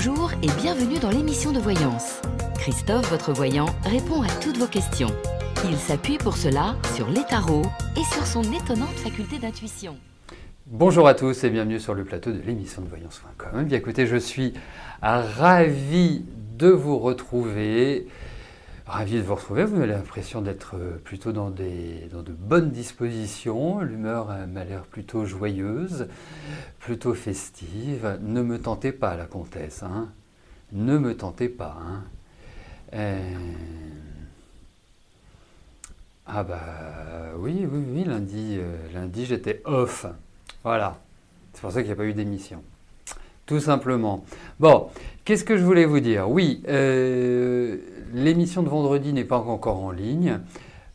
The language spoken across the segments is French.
Bonjour et bienvenue dans l'émission de voyance. Christophe, votre voyant, répond à toutes vos questions. Il s'appuie pour cela sur les tarots et sur son étonnante faculté d'intuition. Bonjour à tous et bienvenue sur le plateau de l'émission de voyance.com. Bien écoutez, je suis ravi de vous retrouver. Vous avez l'impression d'être plutôt dans de bonnes dispositions. L'humeur m'a l'air plutôt joyeuse, plutôt festive. Ne me tentez pas, la comtesse. Hein. Ne me tentez pas. Hein. Ah bah oui, lundi j'étais off. Voilà. C'est pour ça qu'il n'y a pas eu d'émission. Tout simplement. Bon, qu'est-ce que je voulais vous dire? Oui, l'émission de vendredi n'est pas encore en ligne.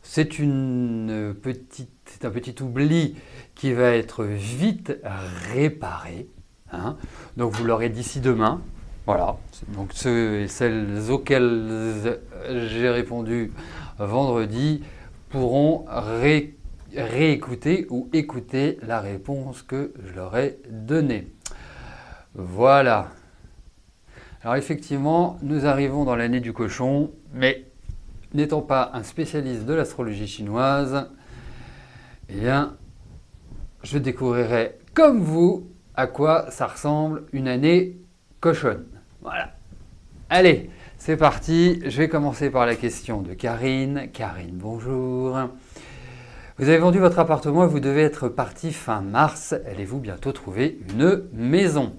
C'est un petit oubli qui va être vite réparé. Hein. Donc vous l'aurez d'ici demain. Voilà. Donc ceux et celles auxquels j'ai répondu vendredi pourront réécouter ou écouter la réponse que je leur ai donnée. Voilà. Alors effectivement, nous arrivons dans l'année du cochon, mais n'étant pas un spécialiste de l'astrologie chinoise, eh bien, je découvrirai comme vous à quoi ça ressemble une année cochonne. Voilà. Allez, c'est parti. Je vais commencer par la question de Karine. Karine, bonjour. Vous avez vendu votre appartement et vous devez être parti fin mars. Allez-vous bientôt trouver une maison ?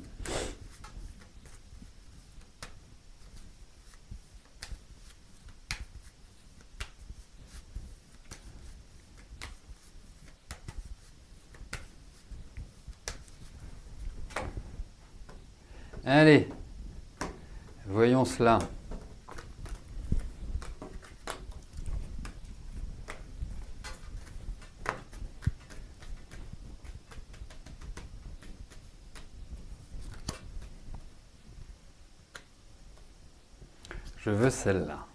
Allez, voyons cela. Je veux celle-là.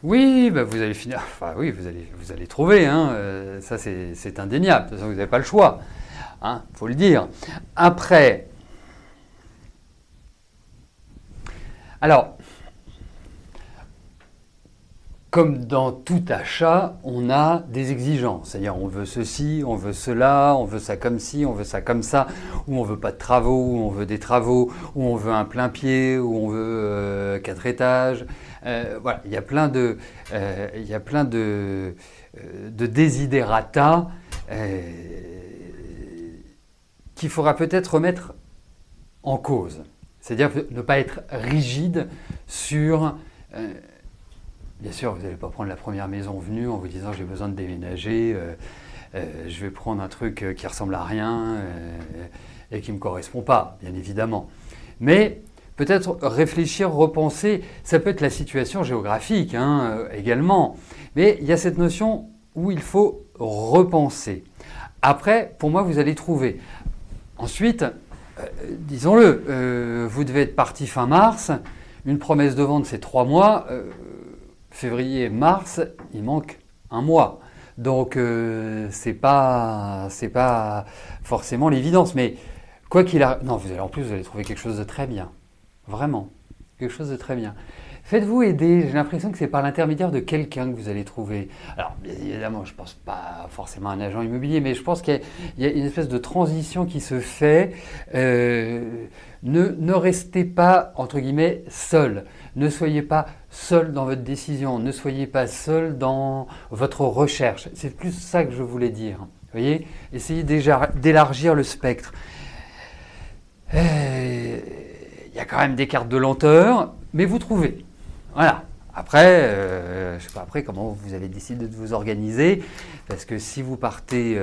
Oui, bah vous allez finir. Enfin oui, vous allez trouver. Hein, ça c'est indéniable. De toute façon, vous n'avez pas le choix. Hein, faut le dire. Après, alors. Comme dans tout achat, on a des exigences. C'est-à-dire, on veut ceci, on veut cela, on veut ça comme ci, on veut ça comme ça, ou on veut pas de travaux, ou on veut des travaux, ou on veut un plein pied, ou on veut 4 étages. Voilà, il y a plein de desiderata qu'il faudra peut-être remettre en cause. C'est-à-dire ne pas être rigide sur... Bien sûr, vous n'allez pas prendre la première maison venue en vous disant j'ai besoin de déménager, je vais prendre un truc qui ressemble à rien et qui ne me correspond pas, bien évidemment. Mais peut-être réfléchir, repenser, ça peut être la situation géographique également. Mais il y a cette notion où il faut repenser. Après, pour moi, vous allez trouver. Ensuite, disons-le, vous devez être parti fin mars, une promesse de vente c'est 3 mois. Février, mars, il manque un mois. Donc, c'est pas forcément l'évidence. Mais quoi qu'il arrive... Non, vous allez trouver quelque chose de très bien. Vraiment. Quelque chose de très bien. Faites-vous aider. J'ai l'impression que c'est par l'intermédiaire de quelqu'un que vous allez trouver. Alors, bien évidemment, je ne pense pas forcément à un agent immobilier, mais je pense qu'il y a une espèce de transition qui se fait. Ne restez pas, entre guillemets, seul. Ne soyez pas seul dans votre décision. Ne soyez pas seul dans votre recherche. C'est plus ça que je voulais dire. Vous voyez ? Essayez d'élargir le spectre. Il y a quand même des cartes de lenteur, mais vous trouvez. Voilà. Après, je ne sais pas comment vous avez décidé de vous organiser, parce que si vous partez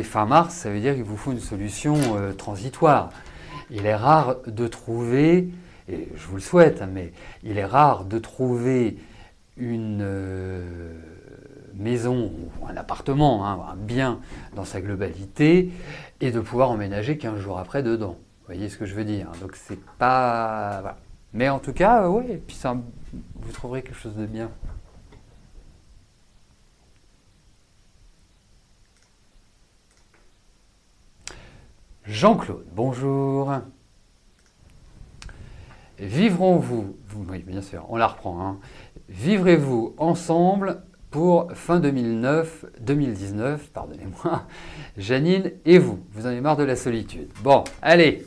fin mars, ça veut dire qu'il vous faut une solution transitoire. Il est rare de trouver, et je vous le souhaite, mais il est rare de trouver une maison ou un appartement, un bien dans sa globalité, et de pouvoir emménager 15 jours après dedans. voyez ce que je veux dire? Donc c'est pas... Voilà. Mais en tout cas, oui, et puis ça, vous trouverez quelque chose de bien. Jean-Claude, bonjour. Vivrons-vous, oui bien sûr, on la reprend, hein. Vivrez-vous ensemble pour fin 2019, pardonnez-moi, Janine et vous. Vous en avez marre de la solitude. Bon, allez.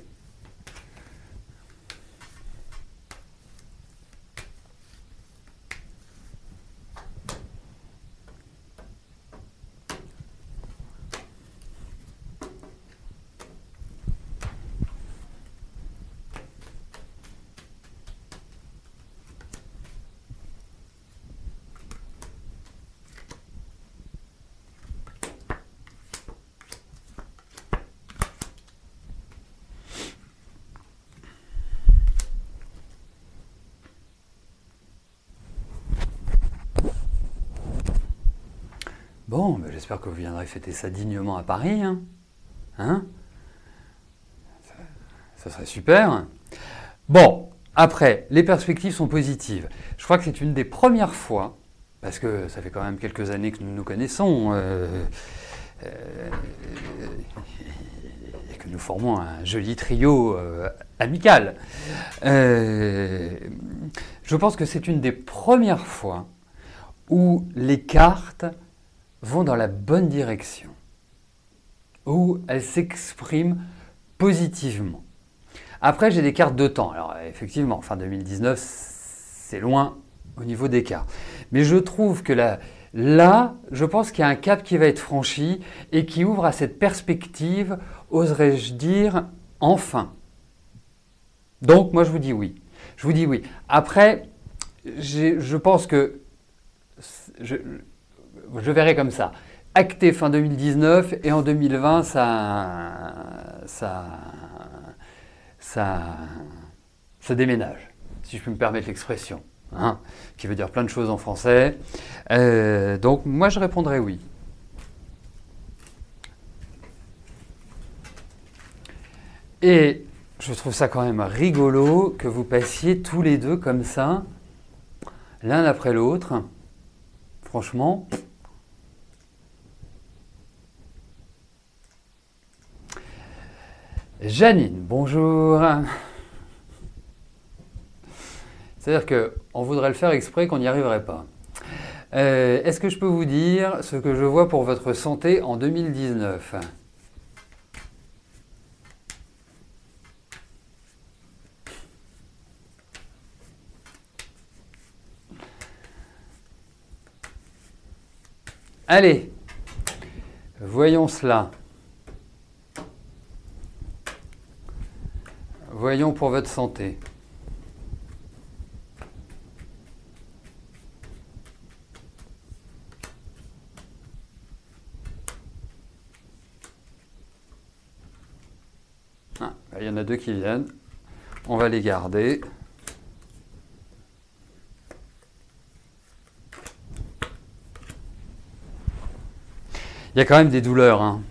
Bon, ben j'espère que vous viendrez fêter ça dignement à Paris. Hein, ça serait super. Bon, après, les perspectives sont positives. Je crois que c'est une des premières fois, parce que ça fait quand même quelques années que nous nous connaissons, et que nous formons un joli trio amical. Je pense que c'est une des premières fois où les cartes vont dans la bonne direction, où elles s'expriment positivement. Après, j'ai des cartes de temps. Alors, effectivement, fin 2019, c'est loin au niveau des cartes. Mais je trouve que là, je pense qu'il y a un cap qui va être franchi et qui ouvre à cette perspective, oserais-je dire, enfin. Donc, moi, je vous dis oui. Je vous dis oui. Après, je pense que... Je verrai comme ça. Acté fin 2019 et en 2020, ça déménage, si je peux me permettre l'expression, hein, qui veut dire plein de choses en français. Donc moi, je répondrai oui. Et je trouve ça quand même rigolo que vous passiez tous les deux comme ça, l'un après l'autre. Franchement... Janine, bonjour. C'est-à-dire qu'on voudrait le faire exprès qu'on n'y arriverait pas. Est-ce que je peux vous dire ce que je vois pour votre santé en 2019 ? Allez, voyons cela. Voyons pour votre santé. Ah, il y en a deux qui viennent. On va les garder. Il y a quand même des douleurs, hein.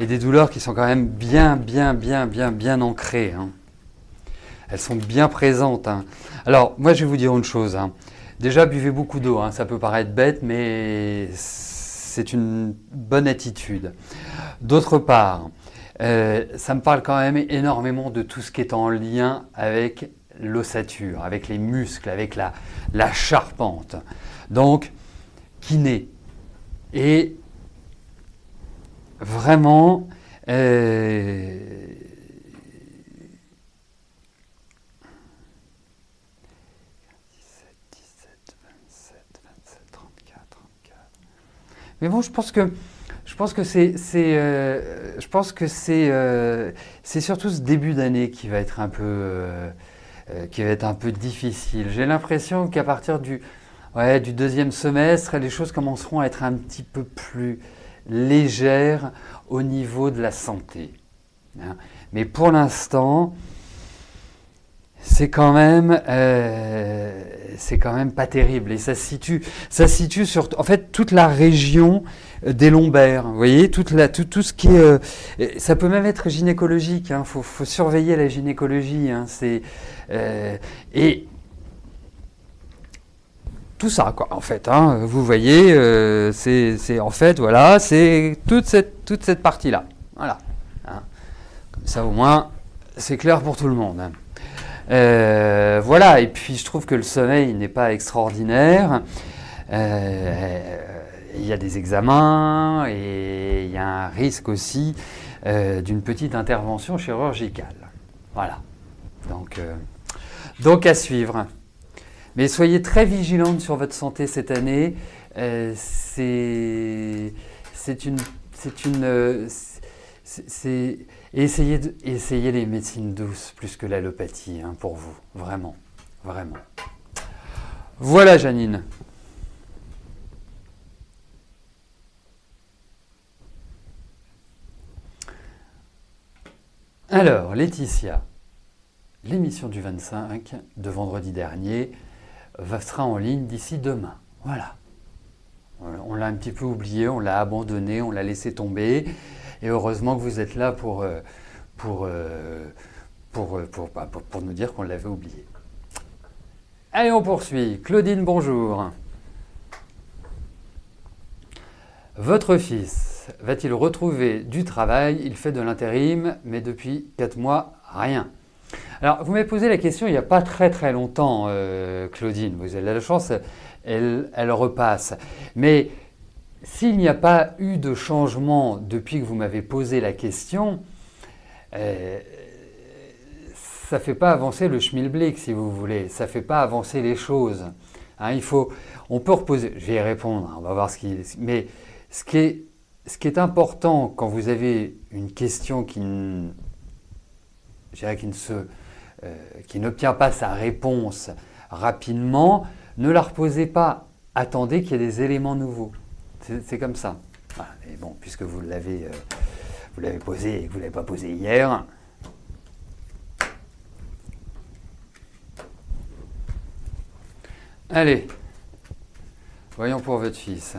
Et des douleurs qui sont quand même bien ancrées, hein. Elles sont bien présentes, hein. Alors, moi, je vais vous dire une chose, hein. Déjà, buvez beaucoup d'eau, hein. Ça peut paraître bête, mais c'est une bonne attitude. D'autre part, ça me parle quand même énormément de tout ce qui est en lien avec l'ossature, avec les muscles, avec la charpente. Donc, kiné. Et vraiment, 17, 27, 34. Mais bon, je pense que c'est surtout ce début d'année qui va être un peu difficile. J'ai l'impression qu'à partir du deuxième semestre, les choses commenceront à être un petit peu plus légères au niveau de la santé. Mais pour l'instant, c'est quand même pas terrible. Et ça se situe sur, en fait, toute la région des lombaires, vous voyez, tout ce qui est... ça peut même être gynécologique, hein, faut surveiller la gynécologie, hein, et tout ça, quoi, en fait, hein, vous voyez, c'est en fait, voilà, c'est toute cette partie-là, voilà, hein. Comme ça, au moins, c'est clair pour tout le monde, hein. Voilà, et puis je trouve que le sommeil n'est pas extraordinaire. Il y a des examens et il y a un risque aussi d'une petite intervention chirurgicale. Voilà, donc à suivre. Mais soyez très vigilante sur votre santé cette année. Essayez les médecines douces plus que l'allopathie, hein, pour vous, vraiment, vraiment. Voilà, Janine. Alors, Laetitia, l'émission du 25 de vendredi dernier sera en ligne d'ici demain. Voilà. On l'a un petit peu oublié, on l'a abandonné, on l'a laissé tomber. Et heureusement que vous êtes là pour nous dire qu'on l'avait oublié. Allez, on poursuit. Claudine, bonjour. Votre fils va-t-il retrouver du travail? Il fait de l'intérim, mais depuis 4 mois, rien. Alors, vous m'avez posé la question il n'y a pas très très longtemps, Claudine. Vous avez de la chance, elle repasse. Mais s'il n'y a pas eu de changement depuis que vous m'avez posé la question, ça ne fait pas avancer le schmilblick, si vous voulez. Ça ne fait pas avancer les choses. Hein, on peut reposer. Je vais y répondre. On va voir mais ce qui est important quand vous avez une question qui n'obtient pas sa réponse rapidement, ne la reposez pas. Attendez qu'il y ait des éléments nouveaux. C'est comme ça. Voilà. Et bon, puisque vous l'avez posé et que vous ne l'avez pas posé hier. Allez, voyons pour votre fils.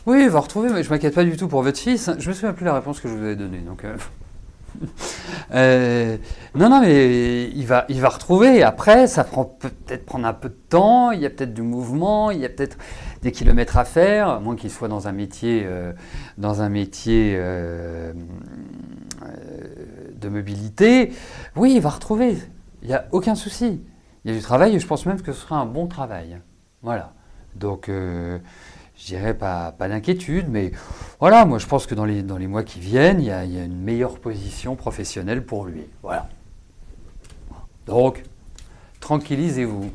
Oui, il va retrouver, mais je ne m'inquiète pas du tout pour votre fils. Je ne me souviens plus la réponse que je vous avais donnée. Donc, non, mais il va retrouver. Après, ça peut-être prendre un peu de temps. Il y a peut-être du mouvement. Il y a peut-être des kilomètres à faire, à moins qu'il soit dans un métier, de mobilité. Oui, il va retrouver. Il n'y a aucun souci. Il y a du travail et je pense même que ce sera un bon travail. Voilà. Donc, je dirais pas d'inquiétude, mais voilà, moi je pense que dans les mois qui viennent, il y a une meilleure position professionnelle pour lui. Voilà. Donc, tranquillisez-vous.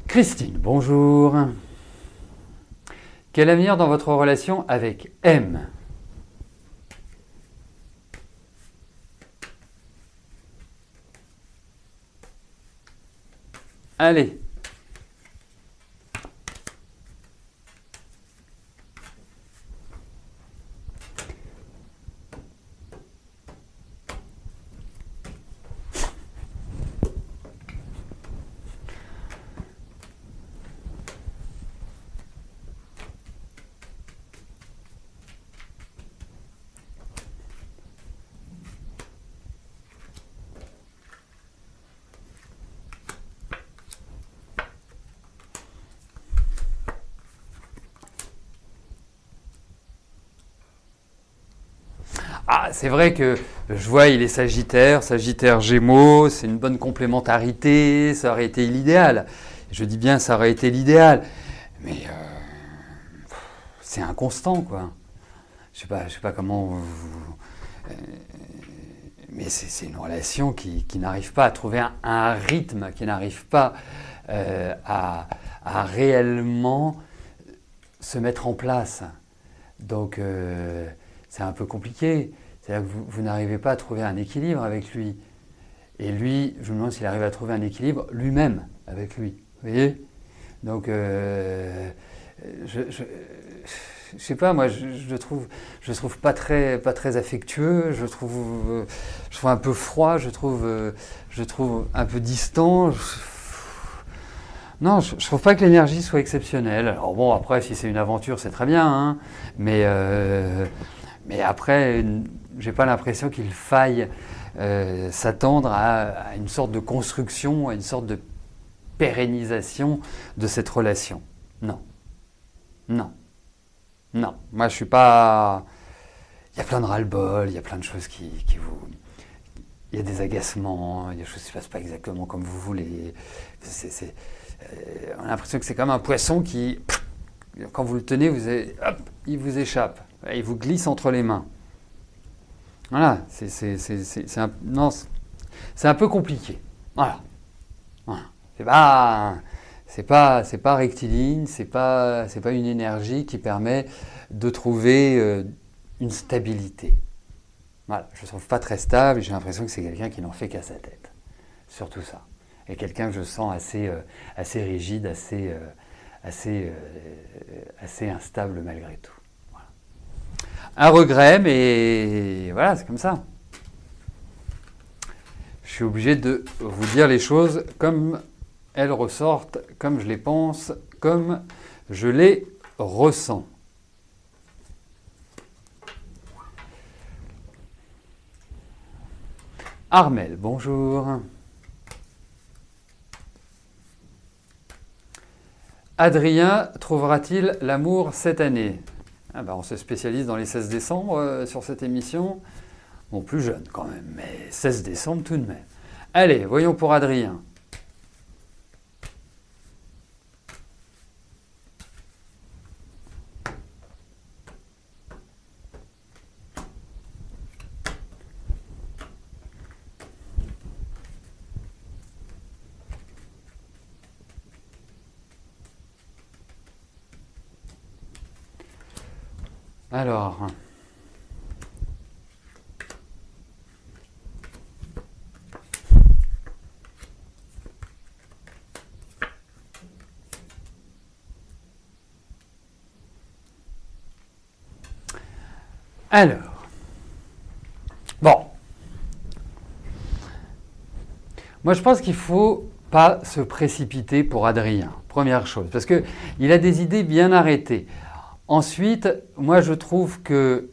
Christine, bonjour. Quel avenir dans votre relation avec M? Allez. Ah, c'est vrai que je vois, il est Sagittaire Gémeaux, c'est une bonne complémentarité, ça aurait été l'idéal. Je dis bien ça aurait été l'idéal, mais c'est inconstant, quoi. Je sais pas comment mais c'est une relation qui n'arrive pas à trouver un rythme, qui n'arrive pas à réellement se mettre en place. Donc c'est un peu compliqué. C'est-à-dire que vous n'arrivez pas à trouver un équilibre avec lui. Et lui, je me demande s'il arrive à trouver un équilibre lui-même avec lui. Vous voyez? Donc, je sais pas, moi, je trouve pas très affectueux. Je trouve un peu froid. Je trouve un peu distant. Non, je trouve pas que l'énergie soit exceptionnelle. Alors bon, après, si c'est une aventure, c'est très bien, hein, mais après, j'ai pas l'impression qu'il faille s'attendre à une sorte de construction, à une sorte de pérennisation de cette relation. Non, non, non. Moi, je suis pas. Il y a plein de ras-le-bol, il y a plein de choses qui vous. Il y a des agacements, il y a des choses qui ne se passent pas exactement comme vous voulez. On a l'impression que c'est comme un poisson qui, quand vous le tenez, hop, il vous échappe, il vous glisse entre les mains. Voilà, c'est un peu compliqué. Voilà. C'est pas rectiligne, c'est pas une énergie qui permet de trouver une stabilité. Voilà, je ne trouve pas très stable, j'ai l'impression que c'est quelqu'un qui n'en fait qu'à sa tête. Surtout ça. Et quelqu'un que je sens assez rigide, assez instable malgré tout. Voilà. Un regret, mais voilà, c'est comme ça. Je suis obligé de vous dire les choses comme elles ressortent, comme je les pense, comme je les ressens. Armel, bonjour. Adrien trouvera-t-il l'amour cette année? On se spécialise dans les 16 décembre sur cette émission. Bon, plus jeune quand même, mais 16 décembre tout de même. Allez, voyons pour Adrien. Alors, bon, moi je pense qu'il ne faut pas se précipiter pour Adrien, première chose, parce qu'il a des idées bien arrêtées. Ensuite, moi je trouve que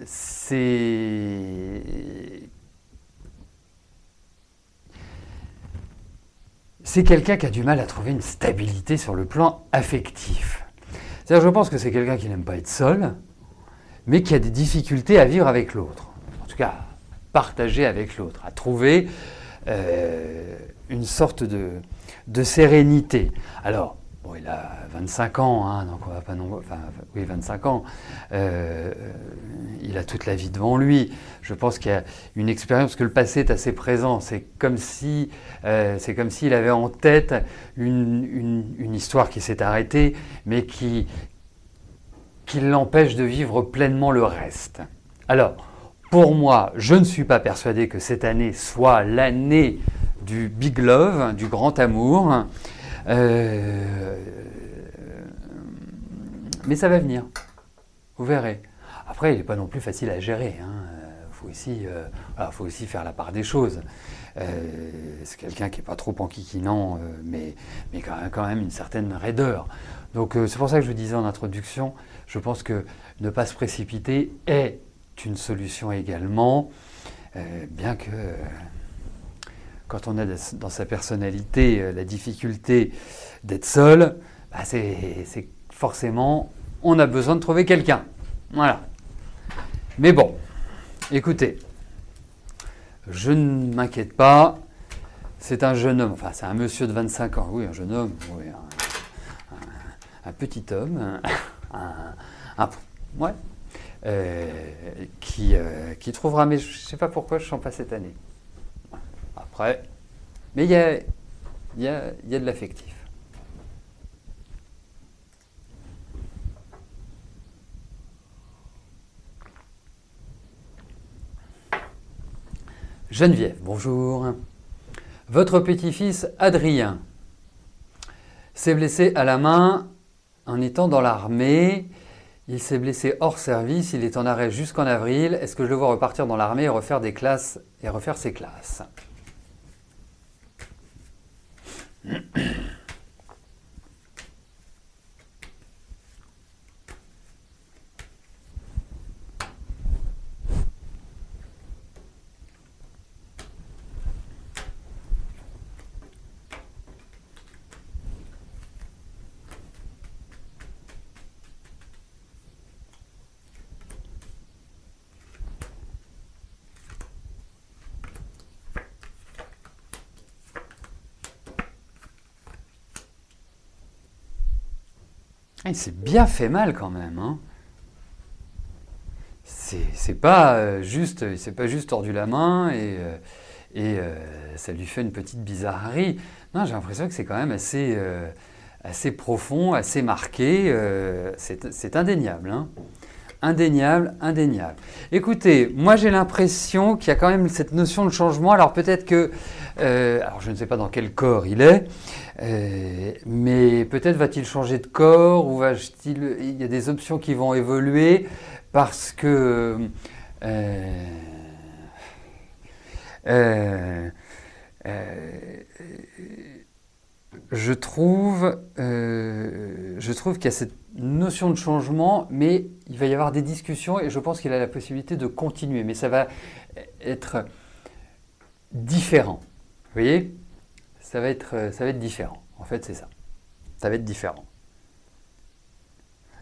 c'est quelqu'un qui a du mal à trouver une stabilité sur le plan affectif. C'est-à-dire, je pense que c'est quelqu'un qui n'aime pas être seul, mais qui a des difficultés à vivre avec l'autre. En tout cas, à partager avec l'autre, à trouver une sorte de sérénité. Alors, bon, il a 25 ans, hein, donc on va pas non, enfin, oui, 25 ans. Il a toute la vie devant lui. Je pense qu'il y a une expérience, parce que le passé est assez présent. C'est comme s'il avait en tête une histoire qui s'est arrêtée, mais qui l'empêche de vivre pleinement le reste. Alors, pour moi, je ne suis pas persuadé que cette année soit l'année du big love, du grand amour. Mais ça va venir, vous verrez. Après, il n'est pas non plus facile à gérer. Faut aussi faire la part des choses. C'est quelqu'un qui n'est pas trop enquiquinant, mais quand même une certaine raideur. Donc c'est pour ça que je vous disais en introduction, je pense que ne pas se précipiter est une solution également, bien que quand on a dans sa personnalité la difficulté d'être seul, c'est forcément, on a besoin de trouver quelqu'un. Voilà. Mais bon, écoutez, je ne m'inquiète pas, c'est un jeune homme, enfin c'est un monsieur de 25 ans, oui, un jeune homme, oui, un petit homme, qui trouvera, mais je ne sais pas pourquoi je ne sens pas cette année. Après, mais il y a de l'affectif. Geneviève, bonjour. Votre petit-fils Adrien s'est blessé à la main en étant dans l'armée. Il s'est blessé hors service, il est en arrêt jusqu'en avril. Est-ce que je le vois repartir dans l'armée et refaire des classes et refaire ses classes? Il s'est bien fait mal quand même, hein. C'est pas juste, il s'est pas juste tordu la main et ça lui fait une petite bizarrerie. Non, j'ai l'impression que c'est quand même assez profond, assez marqué. C'est indéniable, hein. Indéniable, indéniable. Écoutez, moi j'ai l'impression qu'il y a quand même cette notion de changement. Alors peut-être que, alors je ne sais pas dans quel corps il est, mais peut-être va-t-il changer de corps ou il y a des options qui vont évoluer parce que je trouve qu'il y a cette notion de changement, mais il va y avoir des discussions et je pense qu'il a la possibilité de continuer, mais ça va être différent. Vous voyez? Ça va être différent. En fait, c'est ça. Ça va être différent.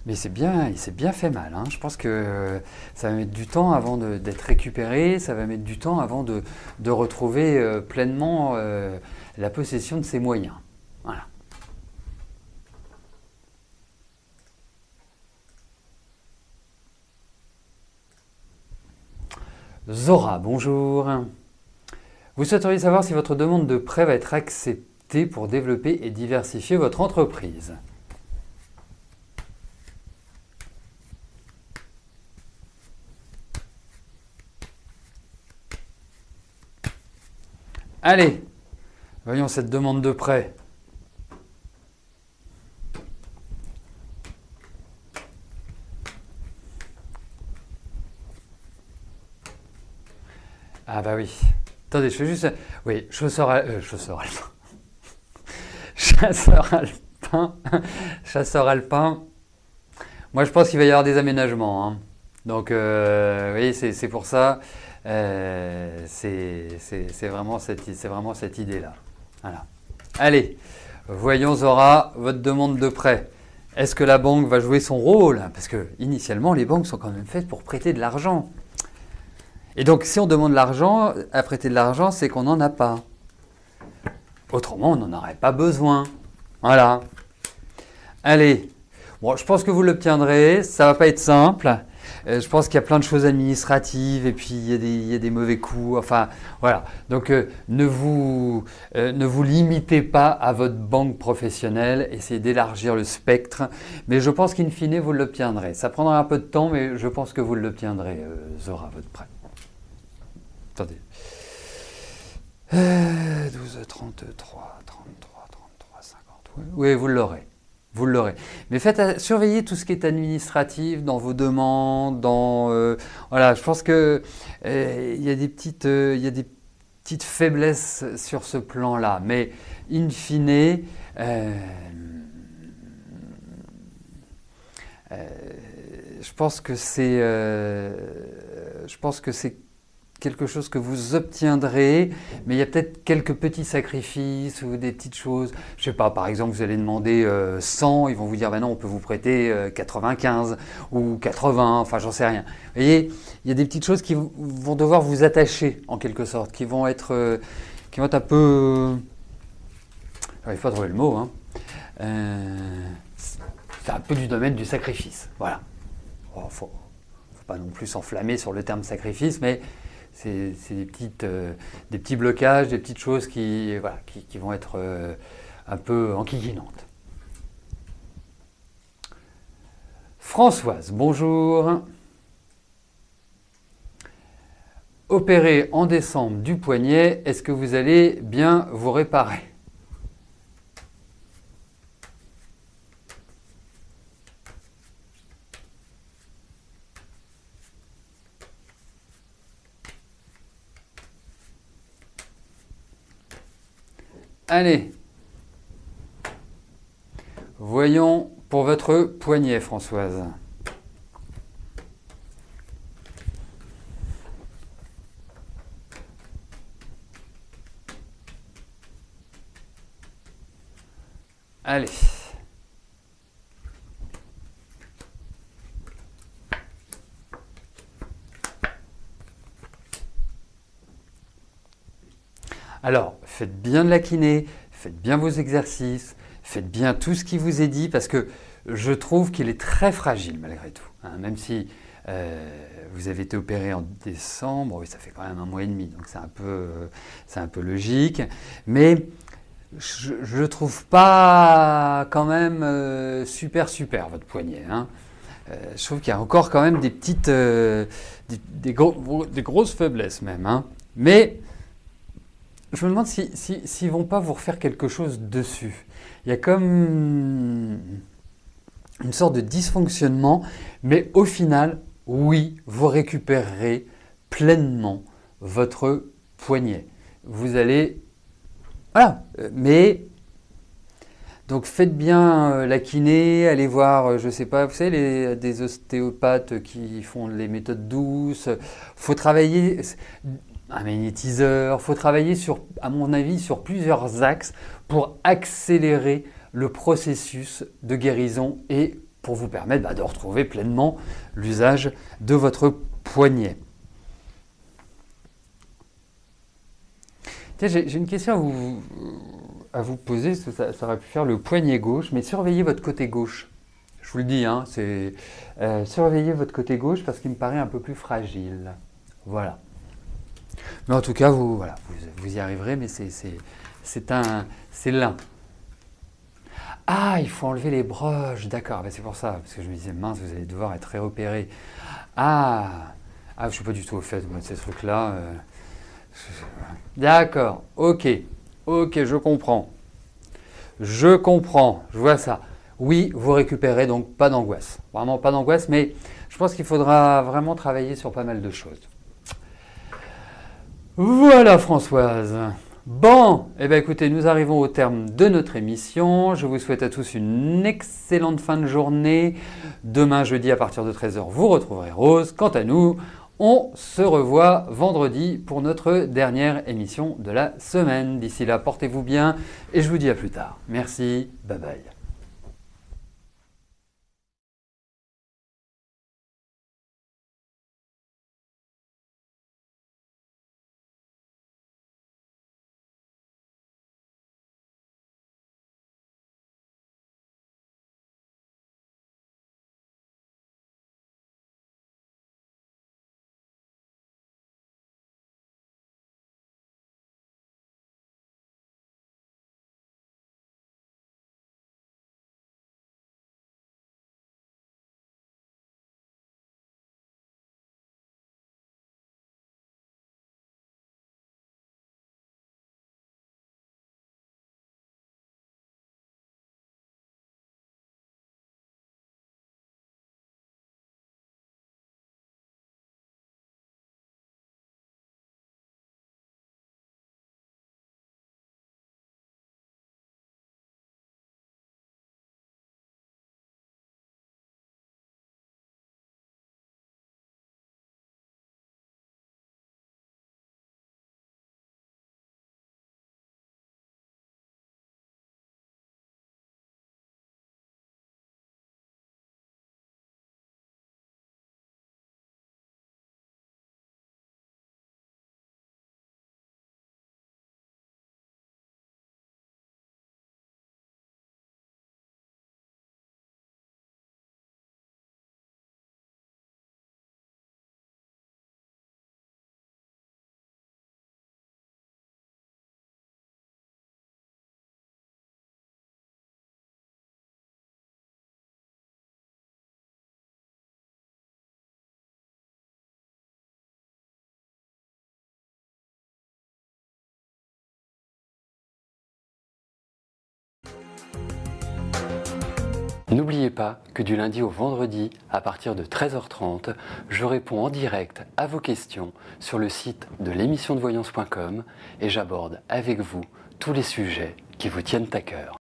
Mais il s'est bien fait mal, hein. Je pense que ça va mettre du temps avant d'être récupéré, ça va mettre du temps avant de retrouver pleinement la possession de ses moyens. Voilà. Zora, bonjour. Vous souhaiteriez savoir si votre demande de prêt va être acceptée pour développer et diversifier votre entreprise. Allez, voyons cette demande de prêt. Ah bah oui. Attendez, je fais juste... Oui, chasseur alpin. Chasseur alpin. Chasseur alpin. Moi, je pense qu'il va y avoir des aménagements, hein. Donc, oui, c'est pour ça. C'est vraiment cette idée-là. Voilà. Allez, voyons Zora, votre demande de prêt. Est-ce que la banque va jouer son rôle? Parce que initialement, les banques sont quand même faites pour prêter de l'argent. Et donc, si on demande l'argent, à prêter de l'argent, c'est qu'on n'en a pas. Autrement, on n'en aurait pas besoin. Voilà. Allez. Bon, je pense que vous l'obtiendrez. Ça va pas être simple. Je pense qu'il y a plein de choses administratives et puis il y a des mauvais coups. Enfin, voilà. Donc, ne vous limitez pas à votre banque professionnelle. Essayez d'élargir le spectre. Mais je pense qu'in fine, vous l'obtiendrez. Ça prendra un peu de temps, mais je pense que vous l'obtiendrez, Zora, votre prêt. Attendez. 12, 33, 33, 33, 50. Oui, vous l'aurez. Vous l'aurez. Mais surveillez tout ce qui est administratif dans vos demandes, voilà, je pense que il y a des petites faiblesses sur ce plan-là. Mais in fine, je pense que c'est quelque chose que vous obtiendrez, mais il y a peut-être quelques petits sacrifices ou des petites choses. Je sais pas, par exemple, vous allez demander 100, ils vont vous dire, ben non, on peut vous prêter 95 ou 80, enfin, j'en sais rien. Vous voyez, il y a des petites choses qui vont devoir vous attacher, en quelque sorte, qui vont être un peu... J'arrive pas à trouver le mot, hein. C'est un peu du domaine du sacrifice, voilà. Bon, faut pas non plus s'enflammer sur le terme sacrifice, mais c'est des petits blocages, des petites choses qui vont être un peu enquiquinantes. Françoise, bonjour. opéré en décembre du poignet, est-ce que vous allez bien vous réparer? Allez, voyons pour votre poignet, Françoise. Allez. Alors, faites bien de la kiné, faites bien vos exercices, faites bien tout ce qui vous est dit parce que je trouve qu'il est très fragile malgré tout. Hein, même si vous avez été opéré en décembre, oui, ça fait quand même 1 mois et demi, donc c'est un peu logique. Mais je ne trouve pas quand même super votre poignet. Hein. Je trouve qu'il y a encore quand même des petites, des grosses faiblesses même. Hein. Mais je me demande s'ils ne vont pas vous refaire quelque chose dessus. Il y a comme une sorte de dysfonctionnement, mais au final, oui, vous récupérerez pleinement votre poignet. Vous allez... Voilà, mais... Donc faites bien la kiné, allez voir, je ne sais pas, vous savez, des ostéopathes qui font les méthodes douces. Faut travailler... Un magnétiseur, il faut travailler à mon avis, sur plusieurs axes pour accélérer le processus de guérison et pour vous permettre de retrouver pleinement l'usage de votre poignet. Tiens, j'ai une question à vous poser, ça aurait pu faire le poignet gauche, mais surveillez votre côté gauche. Je vous le dis, hein, surveillez votre côté gauche parce qu'il me paraît un peu plus fragile. Voilà. Mais en tout cas, vous y arriverez, mais c'est l'un. Ah, il faut enlever les broches, d'accord, c'est pour ça, parce que je me disais, mince, vous allez devoir être réopéré. Je ne suis pas du tout au fait de ces trucs-là. D'accord, ok, je comprends. Je vois ça. Oui, vous récupérez donc pas d'angoisse. Vraiment pas d'angoisse, mais je pense qu'il faudra vraiment travailler sur pas mal de choses. Voilà Françoise. Bon, écoutez, nous arrivons au terme de notre émission. Je vous souhaite à tous une excellente fin de journée. Demain jeudi à partir de 13 h, vous retrouverez Rose. Quant à nous, on se revoit vendredi pour notre dernière émission de la semaine. D'ici là, portez-vous bien et je vous dis à plus tard. Merci, bye bye. N'oubliez pas que du lundi au vendredi, à partir de 13h30, je réponds en direct à vos questions sur le site de l'émissiondevoyance.com et j'aborde avec vous tous les sujets qui vous tiennent à cœur.